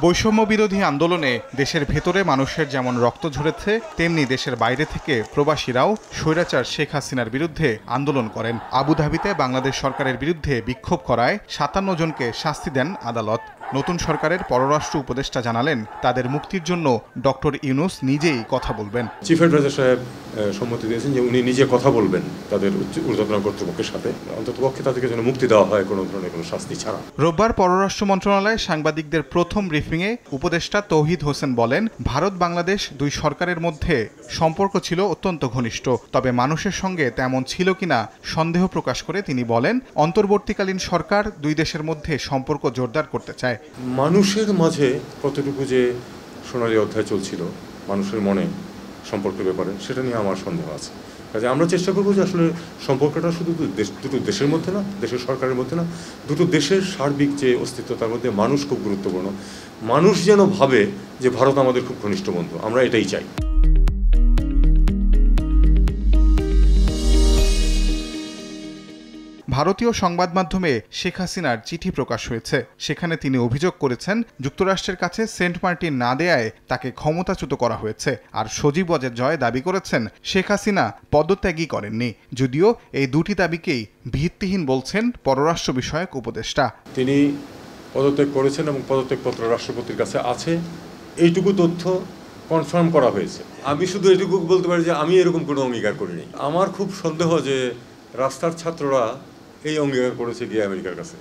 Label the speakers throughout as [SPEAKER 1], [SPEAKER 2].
[SPEAKER 1] বৈষম্য বিরোধী আন্দোলনে দেশের ভেতরে মানুষের যেমন রক্ত ঝরেছে, তেমনি দেশের বাইরে থেকে প্রবাসীরাও স্বৈরাচার শেখ হাসিনার বিরুদ্ধে আন্দোলন করেন। আবুধাবিতে বাংলাদেশ সরকারের বিরুদ্ধে বিক্ষোভ করায় 57 জনকে শাস্তি দেন আদালত। নতুন সরকারের পররাষ্ট্র উপদেষ্টা জানালেন, তাদের মুক্তির জন্য ডক্টর ইউনূস নিজেই কথা বলবেন।
[SPEAKER 2] চিফ অ্যাডভাইজার সাহেব সম্মতি দিয়েছেন যে উনি নিজে কথা বলবেন তাদের ঊর্ধ্বতন কর্তৃপক্ষের সাথে, অন্ততপক্ষে তাদেরকে যেন মুক্তি দেওয়া হয় কোনো ধরনের কোনো শাস্তি ছাড়া।
[SPEAKER 1] রোববার পররাষ্ট্র মন্ত্রণালয়ে সাংবাদিকদের প্রথম ব্রিফিংয়ে উপদেষ্টা তৌহিদ হোসেন বলেন, ভারত বাংলাদেশ দুই সরকারের মধ্যে সম্পর্ক ছিল অত্যন্ত ঘনিষ্ঠ, তবে মানুষের সঙ্গে তেমন ছিল কিনা সন্দেহ প্রকাশ করে তিনি বলেন, অন্তর্বর্তীকালীন সরকার দুই দেশের মধ্যে সম্পর্ক জোরদার করতে চায়।
[SPEAKER 2] মানুষের মাঝে কতটুকু যে সোনালী অধ্যায় চলছিল মানুষের মনে সম্পর্কের ব্যাপারে, সেটা নিয়ে আমার সন্দেহ আছে। কাজে আমরা চেষ্টা করবো যে আসলে সম্পর্কটা শুধু দুটো দেশের মধ্যে না, দেশের সরকারের মধ্যে না, দুটো দেশের সার্বিক যে অস্তিত্ব তার মধ্যে মানুষ খুব গুরুত্বপূর্ণ। মানুষ যেন ভাবে যে ভারত আমাদের খুব ঘনিষ্ঠ বন্ধু, আমরা এটাই চাই।
[SPEAKER 1] ভারতীয় সংবাদ মাধ্যমে শেখ হাসিনার চিঠি প্রকাশ হয়েছে। সেখানে তিনি অভিযোগ করেছেন, যুক্তরাষ্ট্রের কাছে সেন্ট মার্টিন না দেয়ায় তাকে ক্ষমতাচ্যুত করা হয়েছে। আর সজীব ওয়াজেদ জয় দাবি করেছেন, শেখ হাসিনা পদত্যাগই করেননি। যদিও এই দুটি দাবিকেই ভিত্তিহীন বলছেন পররাষ্ট্র বিষয়ক উপদেষ্টা।
[SPEAKER 2] তিনি পদত্যাগ করেছেন এবং পদত্যাগপত্র রাষ্ট্রপতির কাছে আছে, এইটুকু তথ্য কনফার্ম করা হয়েছে। আমি শুধু এটুকু বলতে পারি যে আমি এরকম কোনো অঙ্গীকার করিনি। আমার খুব সন্দেহ যে রাস্তার ছাত্ররা এই অঙ্গীকার করেছে গিয়ে আমেরিকার কাছে,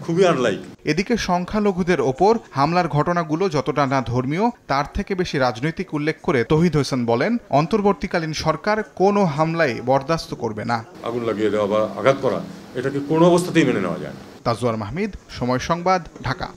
[SPEAKER 2] খুবই আনলাইক।
[SPEAKER 1] এদিকে সংখ্যালঘুদের ওপর হামলার ঘটনাগুলো যতটা না ধর্মীয়, তার থেকে বেশি রাজনৈতিক উল্লেখ করে তৌহিদ হোসেন বলেন, অন্তর্বর্তীকালীন সরকার কোনো হামলায় বরদাস্ত করবে না।
[SPEAKER 2] আগুন লাগিয়ে দেওয়া বা আঘাত করা, এটাকে কোনো অবস্থাতেই মেনে নেওয়া যায় না।
[SPEAKER 1] তাজওয়ার মাহমিদ, সময় সংবাদ, ঢাকা।